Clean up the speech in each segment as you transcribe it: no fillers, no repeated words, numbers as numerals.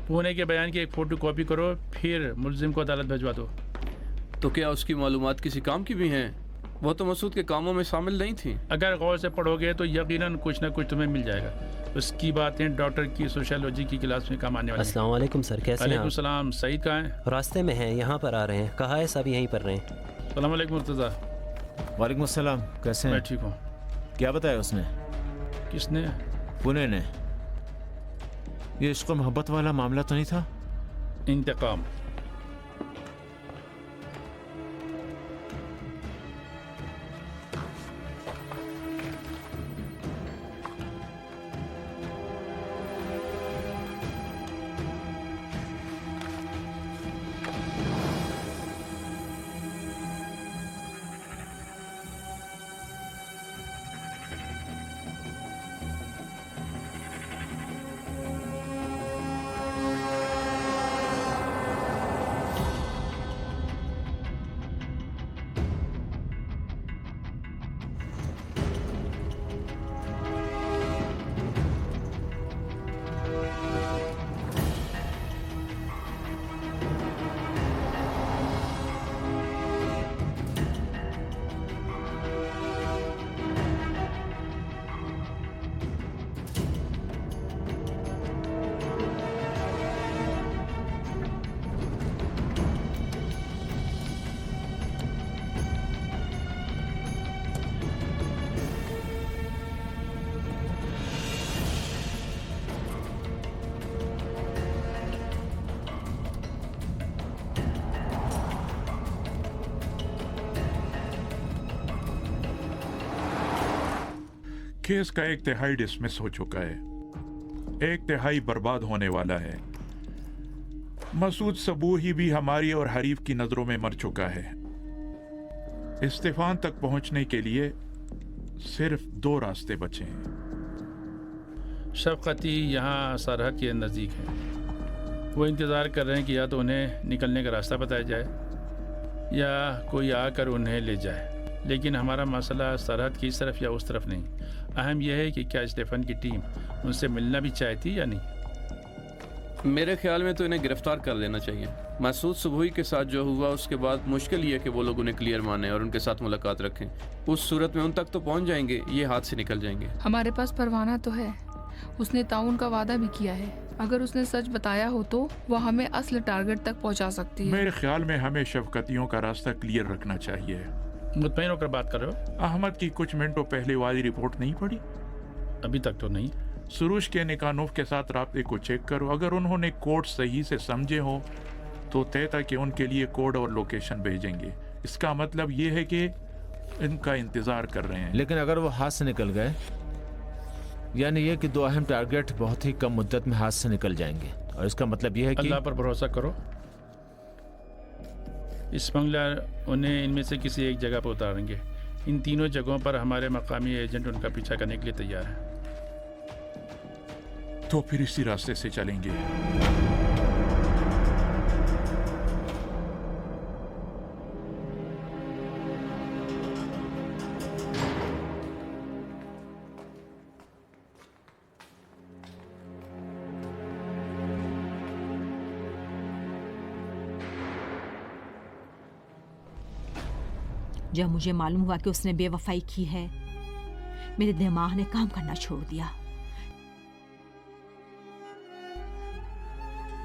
पुणे के बयान की एक फ़ोटो कॉपी करो, फिर मुलजिम को अदालत भिजवा दो। तो क्या उसकी मालूमात किसी काम की भी हैं? वो तो मसूद के कामों में शामिल नहीं थी। अगर गौर से पढ़ोगे तो यकीनन कुछ ना कुछ तुम्हें मिल जाएगा। उसकी बातें डॉक्टर की सोशियोलॉजी की क्लास में काम आने वाली हैं। अस्सलाम वालेकुम सर, कैसे हैं वालेकुम आप? सलाम। सईद कहाँ है? रास्ते में हैं, यहाँ पर आ रहे हैं। कहा है सब यहीं पर रहें। सलाम वालेकुम मुर्तज़ा। वालेकुम अस्सलाम, कैसे मैं हैं? ठीक हूँ। क्या बताया उसने? किसने? पुणे ने। ये इश्क और मोहब्बत वाला मामला तो नहीं था? इंतकाम। केस का 1/3 डिसमिस हो चुका है, 1/3 बर्बाद होने वाला है। मसूद सबूही भी हमारी और हरीफ की नजरों में मर चुका है। इस्तीफान तक पहुंचने के लिए सिर्फ 2 रास्ते बचे हैं। शफकती यहाँ सरहद के नज़दीक है। वो इंतज़ार कर रहे हैं कि या तो उन्हें निकलने का रास्ता बताया जाए या कोई आकर उन्हें ले जाए। लेकिन हमारा मसला सरहद की इस तरफ या उस तरफ नहीं, अहम यह है कि क्या स्टेफन की टीम उनसे मिलना भी चाहती या नहीं। मेरे ख्याल में तो इन्हें गिरफ्तार कर लेना चाहिए। मसूद सुबही के साथ जो हुआ उसके बाद मुश्किल ये है कि वो लोग उन्हें क्लियर माने और उनके साथ मुलाकात रखें। उस सूरत में उन तक तो पहुंच जाएंगे, ये हाथ से निकल जाएंगे। हमारे पास परवाना तो है, उसने ताउन का वादा भी किया है। अगर उसने सच बताया हो तो वह हमें असली टारगेट तक पहुंचा सकती है। मेरे ख्याल में हमें शफकतियों का रास्ता क्लियर रखना चाहिए। मुतमईन होकर बात कर रहे हो? अहमद की कुछ मिनटों पहले वाली रिपोर्ट नहीं पड़ी? अभी तक तो नहीं। सुरुश के निकानूफ के साथ राब्ते को चेक करो। अगर उन्होंने कोड सही से समझे हो तो तय था कि उनके लिए कोड और लोकेशन भेजेंगे। इसका मतलब ये है कि इनका इंतजार कर रहे हैं। लेकिन अगर वो हाथ से निकल गए, यानी ये कि 2 अहम टारगेट बहुत ही कम मुद्दत में हाथ से निकल जाएंगे, और इसका मतलब ये है कि अल्लाह पर भरोसा करो। स्मगलर उन्हें इनमें से किसी एक जगह पर उतारेंगे। इन तीनों जगहों पर हमारे मकामी एजेंट उनका पीछा करने के लिए तैयार है। तो फिर इसी रास्ते से चलेंगे। जब मुझे मालूम हुआ कि उसने बेवफाई की है, मेरे दिमाग ने काम करना छोड़ दिया।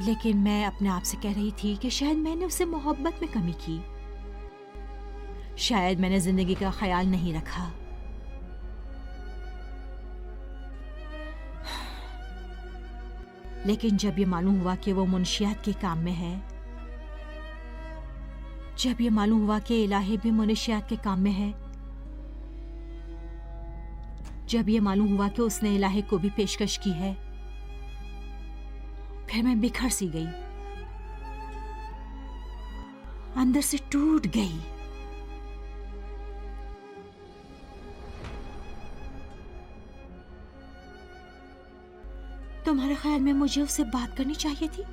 लेकिन मैं अपने आप से कह रही थी कि शायद मैंने उसे मोहब्बत में कमी की, शायद मैंने जिंदगी का ख्याल नहीं रखा। लेकिन जब ये मालूम हुआ कि वो मुंशियात के काम में है, जब ये मालूम हुआ कि इलाही भी मुंशियात के काम में है, जब ये मालूम हुआ कि उसने इलाही को भी पेशकश की है, फिर मैं बिखर सी गई, अंदर से टूट गई। तुम्हारे ख्याल में मुझे उससे बात करनी चाहिए थी?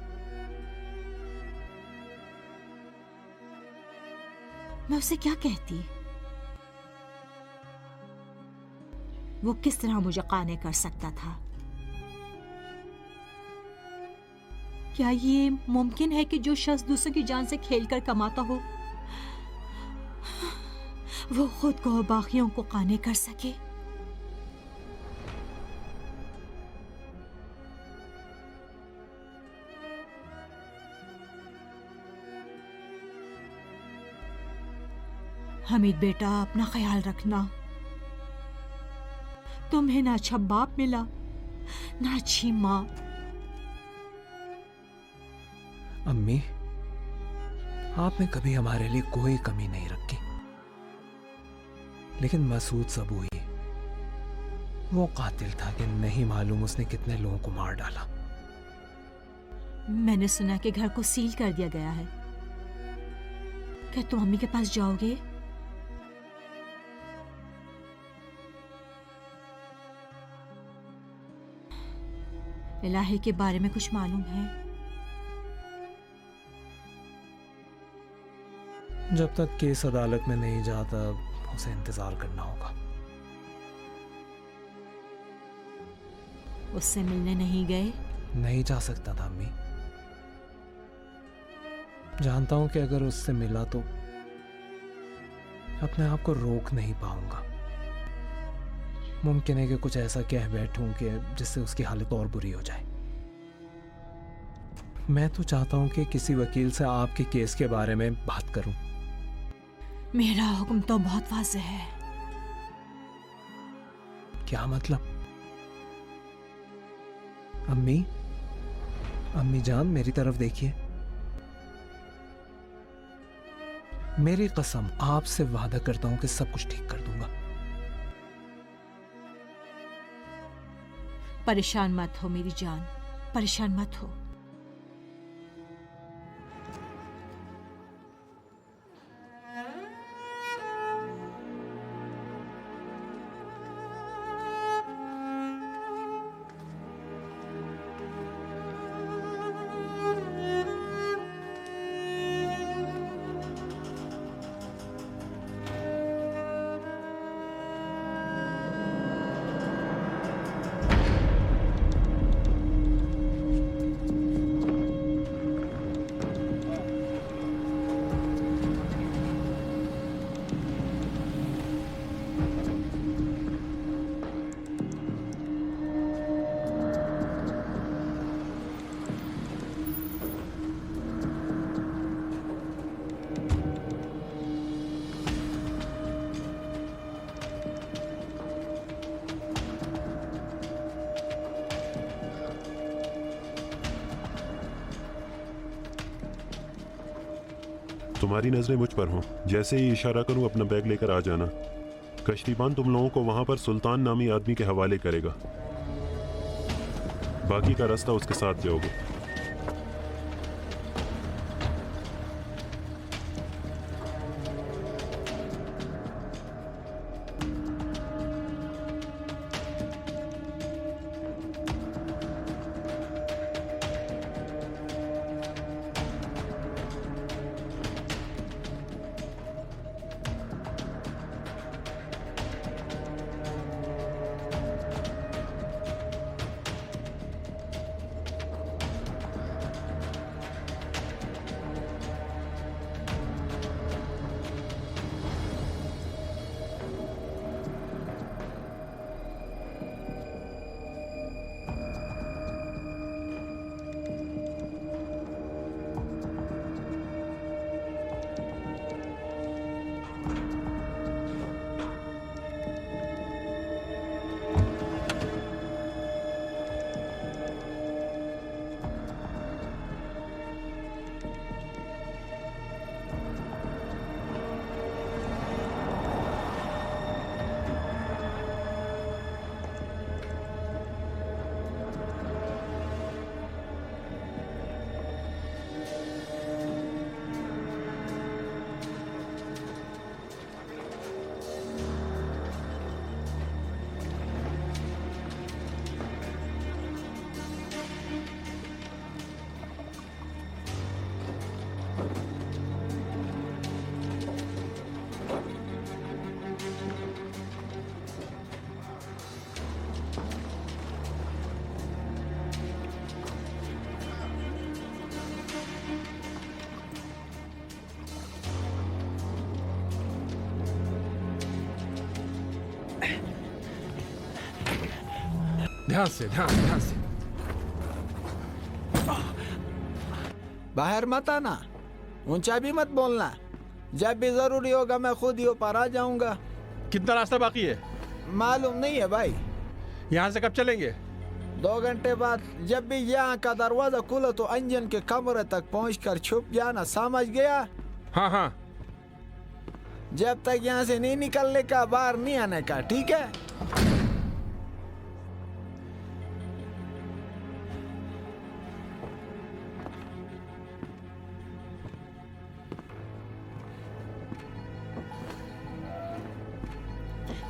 मैं उसे क्या कहती? वो किस तरह मुझे काने कर सकता था? क्या ये मुमकिन है कि जो शख्स दूसरों की जान से खेलकर कमाता हो वो खुद को और बाकियों को काने कर सके? हमीद बेटा, अपना ख्याल रखना। तुम्हें ना अच्छा बाप मिला ना अच्छी माँ। अम्मी, आपने कभी हमारे लिए कोई कमी नहीं रखी, लेकिन मसूद सबूही वो कातिल था कि नहीं मालूम उसने कितने लोगों को मार डाला। मैंने सुना कि घर को सील कर दिया गया है। क्या तुम अम्मी के पास जाओगे? इलाही के बारे में कुछ मालूम है? जब तक केस अदालत में नहीं जाता उसे इंतजार करना होगा। उससे मिलने नहीं गए? नहीं जा सकता था अम्मी। जानता हूं कि अगर उससे मिला तो अपने आप को रोक नहीं पाऊंगा। मुमकिन है कि कुछ ऐसा कह बैठूं कि जिससे उसकी हालत और बुरी हो जाए। मैं तो चाहता हूं कि किसी वकील से आपके केस के बारे में बात करूं। मेरा हुक्म तो बहुत वाज़ेह है। क्या मतलब? अम्मी, अम्मी जान, मेरी तरफ देखिए। मेरी कसम, आपसे वादा करता हूं कि सब कुछ ठीक कर दूंगा। परेशान मत हो मेरी जान, परेशान मत हो। तुम्हारी नजरें मुझ पर हों, जैसे ही इशारा करूं अपना बैग लेकर आ जाना। कश्तीबान तुम लोगों को वहां पर सुल्तान नामी आदमी के हवाले करेगा। बाकी का रास्ता उसके साथ जाओगे। ध्यान से, ध्यान से। बाहर मत आना, ऊंचा भी मत बोलना। जब भी जरूरी होगा मैं खुद ही ऊपर आ जाऊंगा। कितना रास्ता बाकी है? मालूम नहीं है भाई। यहाँ से कब चलेंगे? 2 घंटे बाद। जब भी यहाँ का दरवाजा खुला तो इंजन के कमरे तक पहुंचकर छुप जाना, समझ गया? हाँ हाँ। जब तक यहाँ से नहीं निकलने का, बाहर नहीं आने का, ठीक है?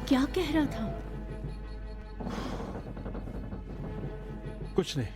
क्या कह रहा था? कुछ नहीं।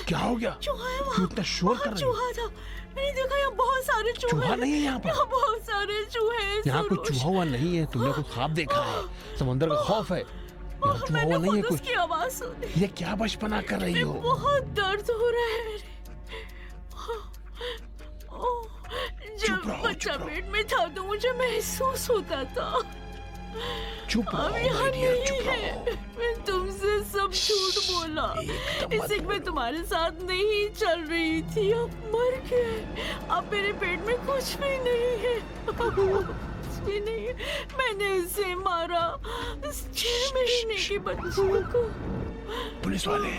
क्या हो गया? चूहा है वहाँ। क्यों इतना शोर कर रही है? चूहा था, मैंने देखा यहाँ बहुत सारे चूहे। चूहा नहीं है यहाँ पर। यहाँ बहुत सारे चूहे हैं। यहाँ कोई चूहा हुआ नहीं है। तुमने कोई ख्वाब देखा है? समुद्र का खौफ है। यहाँ चूहा हुआ नहीं है कुछ। उसकी आवाज सुनी। ये क्या बचपना कर रही हो? बहुत दर्द हो रहा है मेरे। जब बच्चा पेट में था तो मुझे महसूस होता था। चुप रहो, अब यहाँ नहीं है। मैं तुमसे सब झूठ बोला। इससे मैं तुम्हारे साथ नहीं चल रही थी। अब मर गए। अब मेरे पेट में कुछ भी नहीं है। कुछ भी नहीं है। मैंने इसे मारा, इस 6 महीने के बच्चे को। पुलिस वाले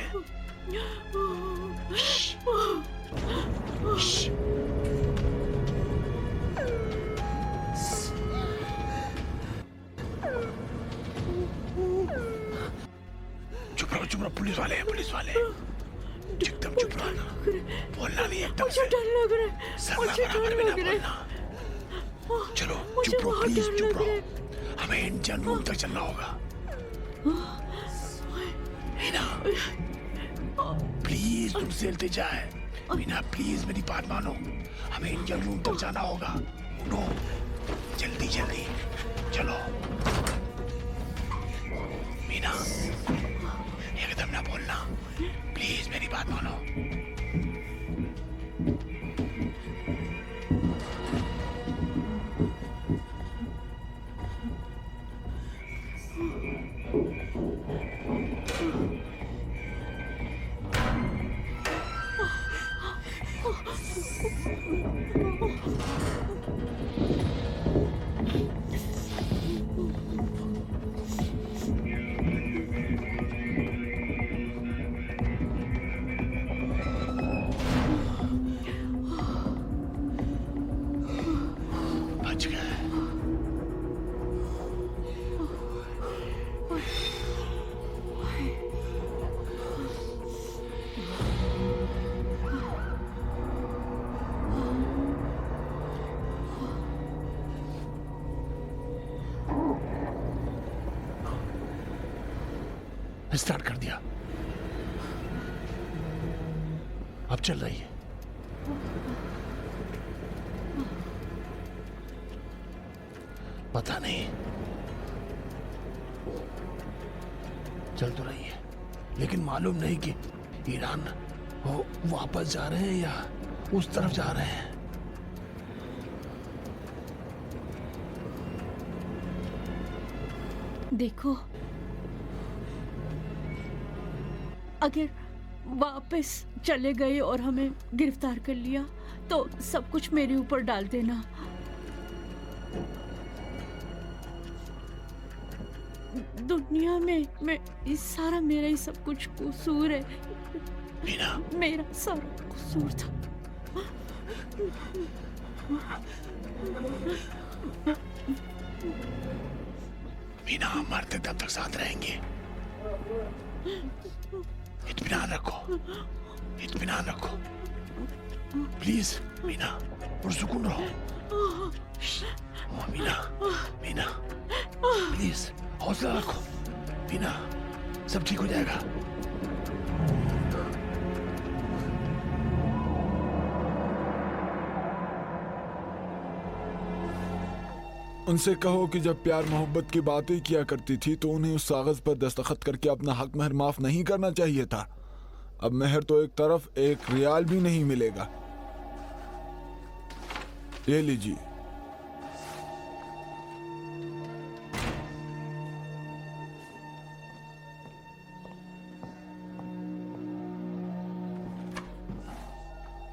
चुप रहो, पुलिस वाले हैं, पुलिस वाले। एकदम चुप रहना, बोलना नहीं एकदम। मुझे डर लग रहा है, मुझे डर लग रहा है। चलो चुप रहो, प्लीज चुप रहो। हमें इंजन रूम तक चलना होगा। मीना प्लीज, तुमसे इल्तिजा है। मीना प्लीज मेरी बात मानो। हमें इंजन रूम तक जाना होगा। नो, जल्दी जल्दी चलो। मीना एकदम ना बोलना, प्लीज मेरी बात मानो। स्टार्ट कर दिया, अब चल रही है। पता नहीं, चल तो रही है, लेकिन मालूम नहीं कि ईरान वो वापस जा रहे हैं या उस तरफ जा रहे हैं। देखो, अगर वापस चले गए और हमें गिरफ्तार कर लिया तो सब कुछ मेरे ऊपर डाल देना। दुनिया में मैं इस सारा मेरा ही सब कुछ कसूर है। मीना, मेरा सारा कसूर था। मीना, हम मरते तब तक साथ रहेंगे। इत्मीनान रखो, इत्मीनान रखो प्लीज। मीना, पुरसुकून रहो। मीना, मीना प्लीज हौसला रखो। मीना, सब ठीक हो जाएगा। उनसे कहो कि जब प्यार मोहब्बत की बातें किया करती थी तो उन्हें उस कागज पर दस्तखत करके अपना हक महर माफ नहीं करना चाहिए था। अब महर तो एक तरफ, एक रियाल भी नहीं मिलेगा। ये लीजिए।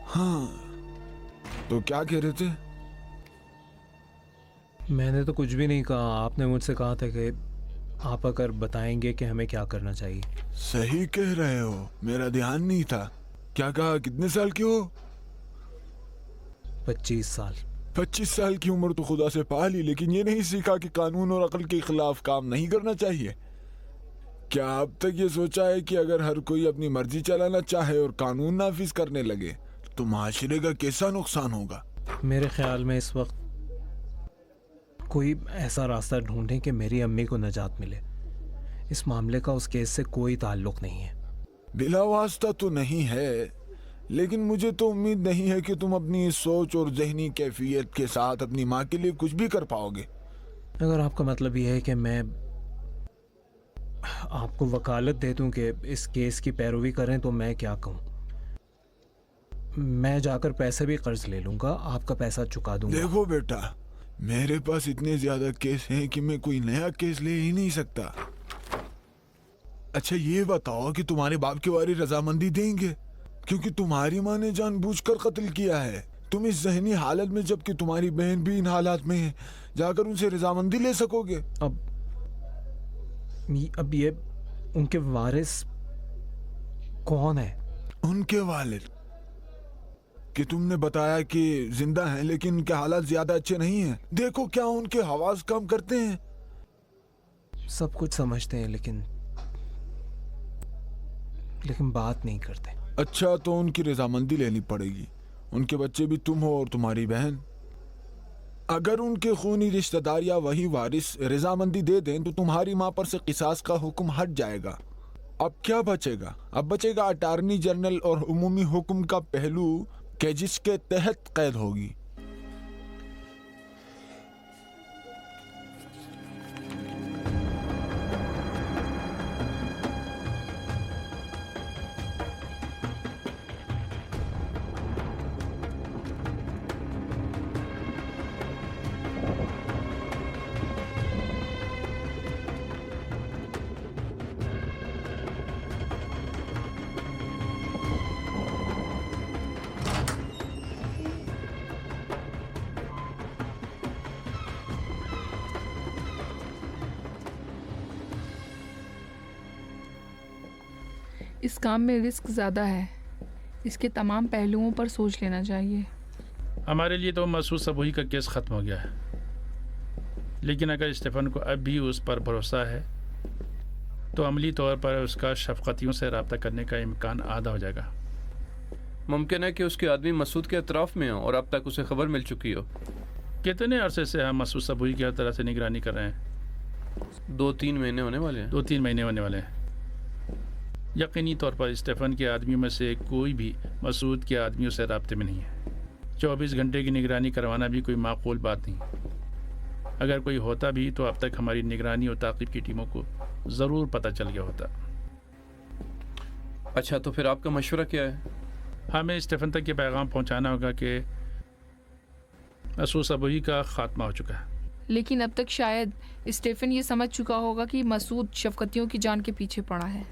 हाँ, तो क्या कह रहे थे? मैंने तो कुछ भी नहीं कहा। आपने मुझसे कहा था कि आप अगर बताएंगे कि हमें क्या करना चाहिए। सही कह रहे हो, मेरा ध्यान नहीं था। क्या कहा, कितने साल के हो? 25 साल। 25 साल की उम्र तो खुदा से पा ली, लेकिन ये नहीं सीखा कि कानून और अकल के खिलाफ काम नहीं करना चाहिए। क्या अब तक ये सोचा है कि अगर हर कोई अपनी मर्जी चलाना चाहे और कानून नाफिज करने लगे तो माशरे का कैसा नुकसान होगा? मेरे ख्याल में इस वक्त कोई ऐसा रास्ता ढूंढें कि मेरी अम्मी को नजात मिले। इस मामले का उस केस से कोई ताल्लुक नहीं है। बिला वास्ता तो नहीं है, लेकिन मुझे तो उम्मीद नहीं है कि तुम अपनी इस सोच और जहनी कैफियत के साथ अपनी माँ के लिए कुछ भी कर पाओगे। अगर आपका मतलब यह है कि मैं आपको वकालत दे दूं कि इस केस की पैरवी करें तो मैं क्या कहूँ? मैं जाकर पैसे भी कर्ज ले लूंगा, आपका पैसा चुका दूंगा। देखो बेटा, मेरे पास इतने ज्यादा केस हैं कि मैं कोई नया केस ले ही नहीं सकता। अच्छा ये बताओ कि तुम्हारे बाप की वारी रजामंदी देंगे? क्योंकि तुम्हारी माँ ने जानबूझकर कत्ल किया है। तुम इस जहनी हालत में, जबकि तुम्हारी बहन भी इन हालात में है, जाकर उनसे रजामंदी ले सकोगे? अब ये उनके वारिस कौन है? उनके वालिद कि तुमने बताया कि जिंदा हैं, लेकिन उनके हालात ज्यादा अच्छे नहीं हैं। देखो क्या उनके हवास काम करते हैं? सब कुछ समझते हैं लेकिन बात नहीं करते। अच्छा, तो उनकी रजामंदी लेनी पड़ेगी। उनके बच्चे भी तुम हो और तुम्हारी बहन। अगर उनके खूनी रिश्तेदार या वही वारिस रजामंदी दे दें तो तुम्हारी माँ पर से किसास का हुक्म हट जाएगा। अब क्या बचेगा? अब बचेगा अटार्नी जनरल और उमूमी हुक्म का पहलू कि जिसके तहत कैद होगी। इस काम में रिस्क ज़्यादा है। इसके तमाम पहलुओं पर सोच लेना चाहिए। हमारे लिए तो मसूद सबूही का केस ख़त्म हो गया है, लेकिन अगर स्टीफन को अब भी उस पर भरोसा है तो अमली तौर पर उसका शफकतियों से रब्ता करने का इम्कान आधा हो जाएगा। मुमकिन है कि उसके आदमी मसूद के अतराफ़ में हो और अब तक उसे खबर मिल चुकी हो। कितने अरसे से हम मसूद सबूही की हर तरह से निगरानी कर रहे हैं? 2-3 महीने होने वाले हैं। 2-3 महीने होने वाले हैं। यकीनी तौर पर स्टीफन के आदमियों में से कोई भी मसूद के आदमियों से राब्ते में नहीं है। 24 घंटे की निगरानी करवाना भी कोई माकूल बात नहीं। अगर कोई होता भी तो अब तक हमारी निगरानी और ताक़ीब की टीमों को ज़रूर पता चल गया होता। अच्छा, तो फिर आपका मशवरा क्या है? हमें स्टीफन तक ये पैगाम पहुंचाना होगा कि मसूद सबूही का खात्मा हो चुका है। लेकिन अब तक शायद स्टीफन ये समझ चुका होगा कि मसूद शफकतियों की जान के पीछे पड़ा है।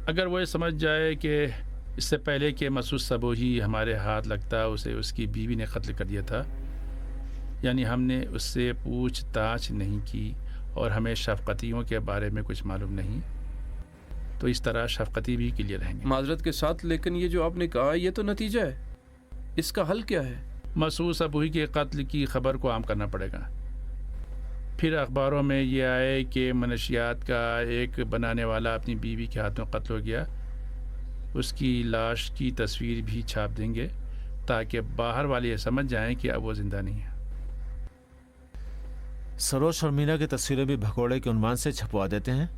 अगर वो ये समझ जाए कि इससे पहले कि मसूद सबोही हमारे हाथ लगता उसे उसकी बीवी ने कत्ल कर दिया था, यानी हमने उससे पूछताछ नहीं की और हमें शफ़क़तियों के बारे में कुछ मालूम नहीं, तो इस तरह शफ़क़ती भी क्लियर रहेंगे। माजरत के साथ, लेकिन ये जो आपने कहा ये तो नतीजा है, इसका हल क्या है? मसूद सबोही के कत्ल की खबर को आम करना पड़ेगा। फिर अखबारों में ये आए कि मनशियात का एक बनाने वाला अपनी बीवी के हाथों कत्ल हो गया, उसकी लाश की तस्वीर भी छाप देंगे ताकि बाहर वाले ये समझ जाएं कि अब वो ज़िंदा नहीं है। सरोज और मीना की तस्वीरें भी भगोड़े के उन्वान से छपवा देते हैं,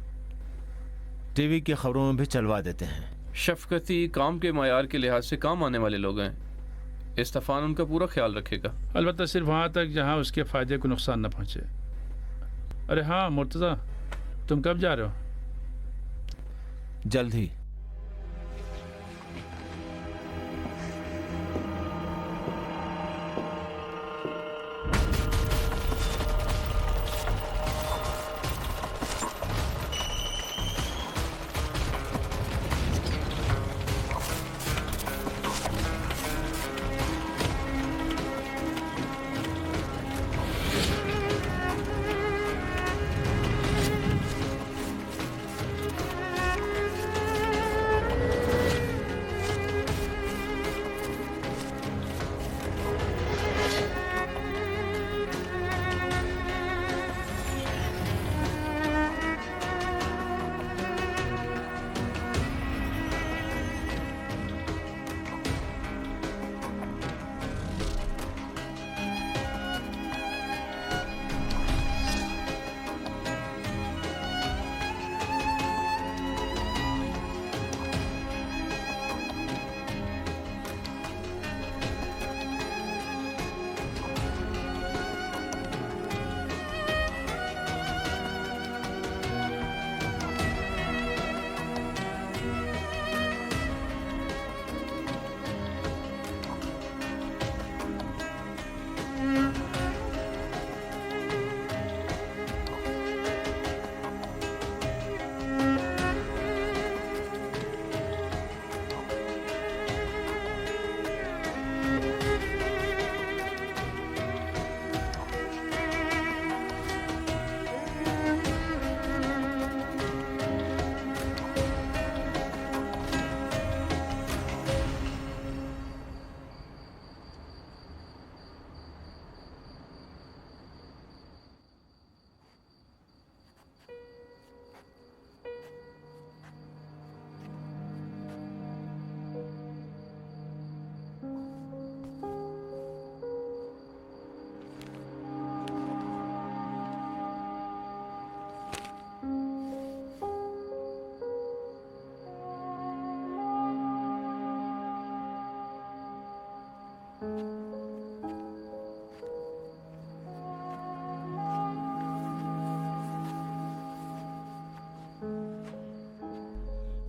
टीवी की खबरों में भी चलवा देते हैं। शफकती काम के मायार के लिहाज से काम आने वाले लोग हैं, इस्तफान उनका पूरा ख्याल रखेगा। अलबत्ता सिर्फ वहाँ तक जहाँ उसके फ़ायदे को नुकसान न पहुँचे। अरे हाँ मुर्तज़ा, तुम कब जा रहे हो? जल्द ही।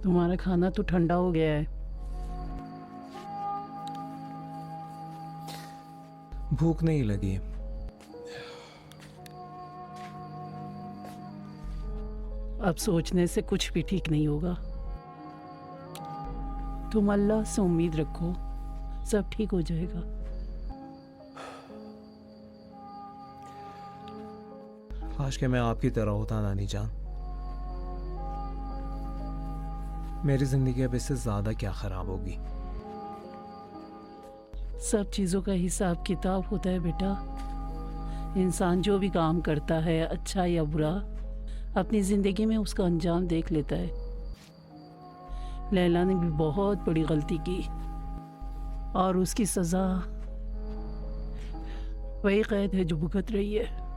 तुम्हारा खाना तो ठंडा हो गया है। भूख नहीं लगी। अब सोचने से कुछ भी ठीक नहीं होगा। तुम अल्लाह से उम्मीद रखो, सब ठीक हो जाएगा। काश के मैं आपकी तरह होता नानी जान। मेरी जिंदगी अब इससे ज्यादा क्या खराब होगी। सब चीज़ों का हिसाब किताब होता है बेटा। इंसान जो भी काम करता है, अच्छा या बुरा, अपनी ज़िंदगी में उसका अंजाम देख लेता है। लैला ने भी बहुत बड़ी गलती की और उसकी सज़ा वही कैद है जो भुगत रही है।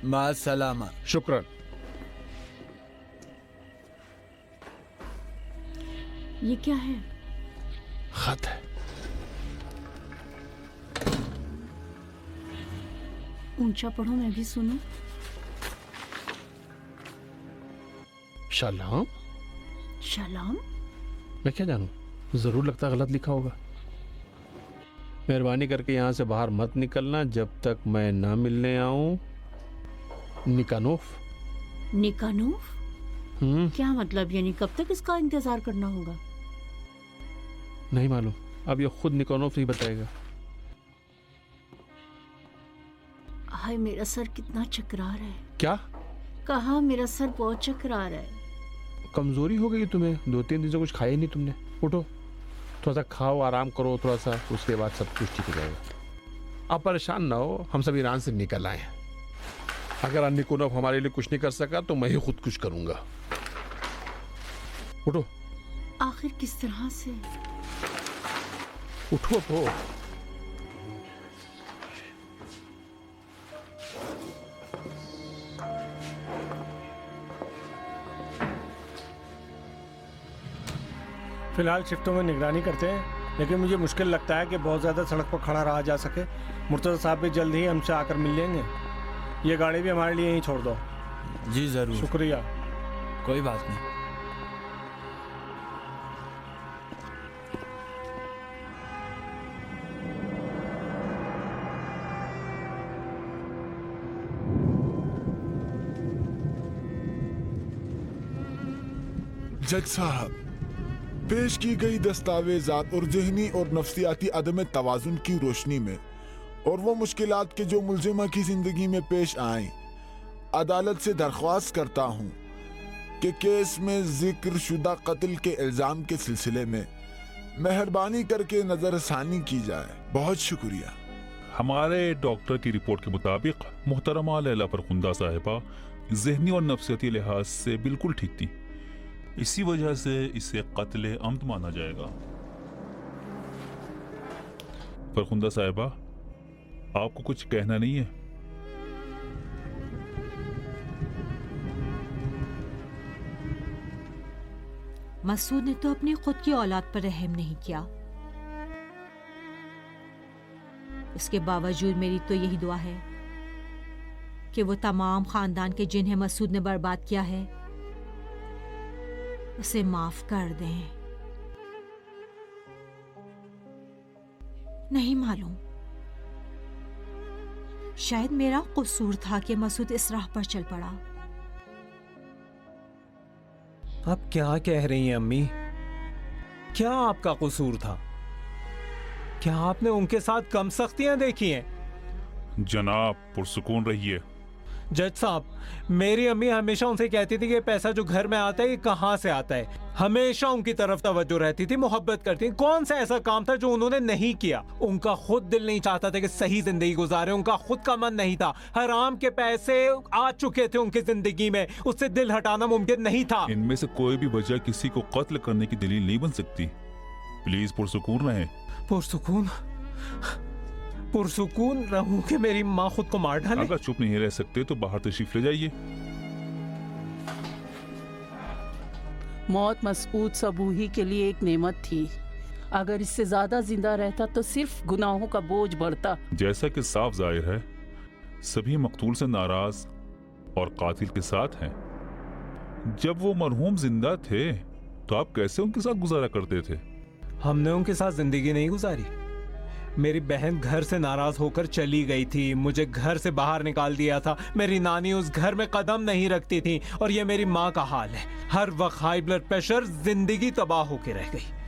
मा सलामा। शुक्रन। ये क्या है? खत है। ऊंचा पढ़ो, मैं भी सुनूं। सलाम। सलाम। मैं क्या जानूं, जरूर लगता गलत लिखा होगा। मेहरबानी करके यहाँ से बाहर मत निकलना जब तक मैं ना मिलने आऊं। निकानोफ। निकानोफ? क्या मतलब? यानी कब तक इसका इंतजार करना होगा? नहीं मालूम, अब ये खुद निकानोफ ही बताएगा। हाय, मेरा सर कितना चकरा रहा है। क्या कहा? मेरा सर बहुत चकरा रहा है। कमजोरी हो गई तुम्हें? 2-3 दिन से कुछ खाया ही नहीं तुमने। उठो, थोड़ा सा खाओ, आराम करो थोड़ा सा, उसके बाद सब कुछ ठीक हो जाएगा। आप परेशान ना हो, हम सब ईरान से निकल आए हैं। अगर निकोनोव हमारे लिए कुछ नहीं कर सका तो मैं ही खुद कुछ करूंगा। उठो। आखिर किस तरह से? उठो तो। फिलहाल शिफ्टों में निगरानी करते हैं, लेकिन मुझे मुश्किल लगता है कि बहुत ज़्यादा सड़क पर खड़ा रहा जा सके। मुर्तज़ा साहब भी जल्द ही हमसे आकर मिल लेंगे। ये गाड़ी भी हमारे लिए यहीं छोड़ दो। जी जरूर। शुक्रिया। कोई बात नहीं। जज साहब, पेश की गई दस्तावेजात और जहनी और नफ्सियाती अदम तवाजुन की रोशनी में और वो मुश्किलात के जो मुलजिमा की जिंदगी में पेश आए, अदालत से दरख्वास्त करता हूँ कि केस में जिक्र शुदा कत्ल के इल्जाम के सिलसिले में मेहरबानी करके नजरसानी की जाए। बहुत शुक्रिया। हमारे डॉक्टर की रिपोर्ट के मुताबिक मोहतरमा लैला फरखुंदा साहिबा जहनी और नफ्सियाती लिहाज से बिल्कुल ठीक थी। इसी वजह से इसे कत्ल अम्द माना जाएगा। फरखुंदा साहिबा, आपको कुछ कहना नहीं है? मसूद ने तो अपनी खुद की औलाद पर रहम नहीं किया। इसके बावजूद मेरी तो यही दुआ है कि वो तमाम खानदान के जिन्हें मसूद ने बर्बाद किया है उसे माफ कर दें। नहीं मालूम, शायद मेरा कसूर था कि मसूद इस राह पर चल पड़ा। आप क्या कह रही हैं अम्मी? क्या आपका कसूर था? क्या आपने उनके साथ कम सख्तियां देखी हैं? जनाब, पुरसुकून रहिए। जज साहब, मेरी अम्मी हमेशा उनसे कहती थी कि पैसा जो घर में आता है ये कहाँ से आता है। हमेशा उनकी तरफ तवज्जो रहती थी, मोहब्बत करती थी। कौन सा ऐसा काम था जो उन्होंने नहीं किया? उनका खुद दिल नहीं चाहता था कि सही जिंदगी गुजारे। उनका खुद का मन नहीं था। हराम के पैसे आ चुके थे उनकी जिंदगी में, उससे दिल हटाना मुमकिन नहीं था। इनमें से कोई भी वजह किसी को कत्ल करने की दलील नहीं बन सकती। प्लीज पुरसुकून रहें। पुरसुकून? पुरसुकून रहूं कि मेरी माँ खुद को मार डाले? अगर चुप नहीं रह सकते तो बाहर तशरीफ ले जाइए। मौत मसूद सबूही के लिए एक नेमत थी। अगर इससे ज्यादा जिंदा रहता तो सिर्फ गुनाहों का बोझ बढ़ता। जैसा कि साफ जाहिर है, सभी मकतूल से नाराज और कातिल के साथ हैं। जब वो मरहूम जिंदा थे तो आप कैसे उनके साथ गुजारा करते थे? हमने उनके साथ जिंदगी नहीं गुजारी। मेरी बहन घर से नाराज होकर चली गई थी, मुझे घर से बाहर निकाल दिया था। मेरी नानी उस घर में कदम नहीं रखती थी। और ये मेरी माँ का हाल है, हर वक्त हाई ब्लड प्रेशर, जिंदगी तबाह होकर रह गई।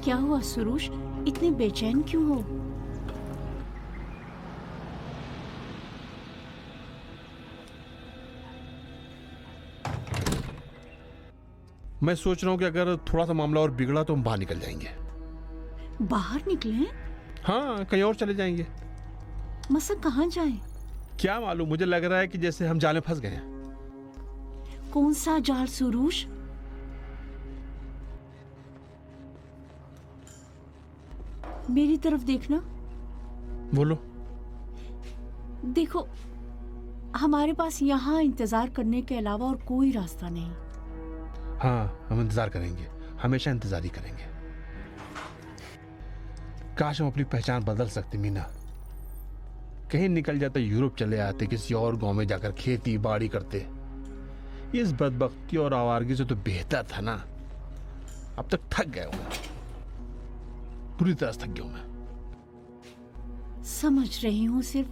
क्या हुआ सुरुष, इतने बेचैन क्यों हो? मैं सोच रहा हूँ कि अगर थोड़ा सा मामला और बिगड़ा तो हम बाहर निकल जाएंगे। बाहर निकले? हाँ, कहीं और चले जाएंगे। मसक कहाँ जाएं? क्या मालूम, मुझे लग रहा है कि जैसे हम जाल में फंस गए हैं। कौन सा जाल सुरुष? मेरी तरफ देखना। बोलो। देखो, हमारे पास यहाँ इंतजार करने के अलावा और कोई रास्ता नहीं। हाँ, हम इंतजार करेंगे, हमेशा इंतजार ही करेंगे। काश हम अपनी पहचान बदल सकते मीना। कहीं निकल जाते, यूरोप चले आते, किसी और गांव में जाकर खेती बाड़ी करते। इस बदबख्ती और आवारगी से तो बेहतर था ना। अब तक थक गया हूं, पूरी तरह थक गया हूं मैं। समझ रही हूँ, सिर्फ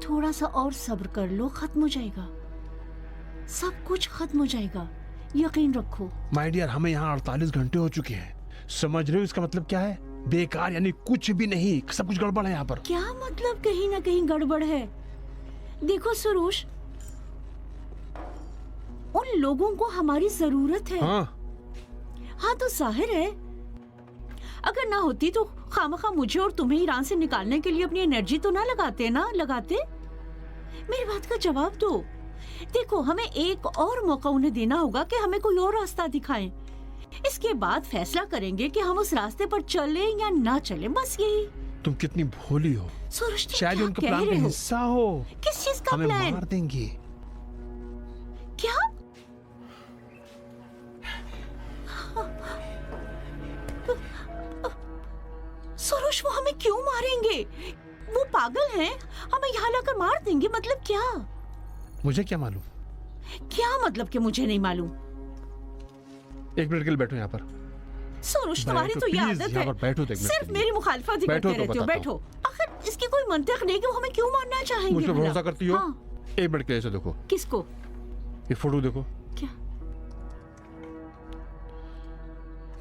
थोड़ा सा और सब्र कर लो, खत्म हो जाएगा, सब कुछ खत्म हो जाएगा, यकीन रखो। माय डियर, हमें यहाँ 48 घंटे हो चुके हैं। समझ रहे हो इसका मतलब क्या है? बेकार, यानी कुछ भी नहीं, सब कुछ गड़बड़ है यहाँ पर। क्या मतलब कहीं ना कहीं गड़बड़ है? देखो सुरुष, उन लोगों को हमारी जरूरत है। हाँ तो जाहिर है, अगर ना होती तो खामखा मुझे और तुम्हें ईरान से निकालने के लिए अपनी एनर्जी तो ना लगाते। मेरी बात का जवाब दो। देखो, हमें एक और मौका उन्हें देना होगा कि हमें कोई और रास्ता दिखाएं। इसके बाद फैसला करेंगे कि हम उस रास्ते पर चले या ना चले, बस यही। तुम कितनी भोली हो। सूरज, तुम शायद क्या उनका कह प्लान रहे का हो? हिस्सा हो। किस चीज का हमें प्लान? मार देंगे। क्या? सूरज, वो हमें क्यों मारेंगे? वो पागल हैं, हमें यहाँ लाकर मार देंगे, मतलब क्या? मुझे क्या मालूम? क्या मतलब कि मुझे नहीं मालूम? एक मिनट के लिए बैठो यहाँ पर। सूरज, तुम्हारी तो ये आदत है, बैठो तो सिर्फ मेरी मुखालफत ही करते रहते हो। बैठो। आखिर इसकी कोई मंतिक नहीं कि वो हमें क्यों मारना चाहेंगे? मुझ पर भला? भरोसा करती हो? हाँ। एक मिनट के लिए देखो। किसको? ये फोटो देखो। क्या?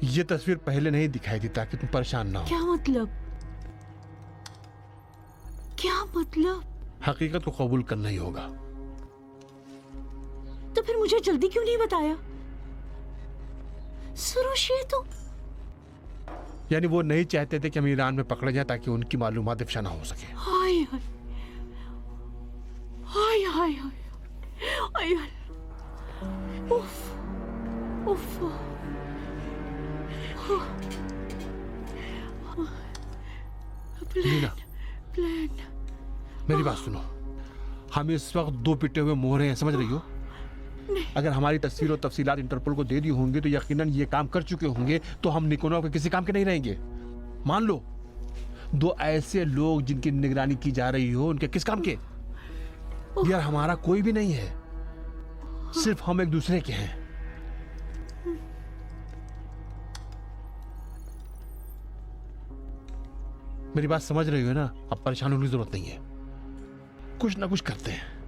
ये तस्वीर पहले नहीं दिखाई थी ताकि तुम परेशान ना हो। क्या मतलब? क्या मतलब? हकीकत को कबूल करना ही होगा। तो फिर मुझे जल्दी क्यों नहीं बताया? सुरुष, ये तो यानी वो नहीं चाहते थे कि हम ईरान में पकड़े जाएं ताकि उनकी मालूमात इफ्शा ना हो सके। हाय हाय हाय हाय हाय हाय, उफ उफ। मीना, प्लान। मेरी बात सुनो। हम इस वक्त दो पिटे हुए मोहरे हैं, समझ रही हो? अगर हमारी तस्वीर और तफसीलात इंटरपोल को दे दी होंगी तो यकीनन ये काम कर चुके होंगे, तो हम निकोनोव के किसी काम के नहीं रहेंगे। मान लो, दो ऐसे लोग जिनकी निगरानी की जा रही हो, उनके किस काम के? यार, हमारा कोई भी नहीं है, सिर्फ हम एक दूसरे के हैं। मेरी बात समझ रही हो ना? अब परेशान होने की जरूरत नहीं है, कुछ ना कुछ करते हैं।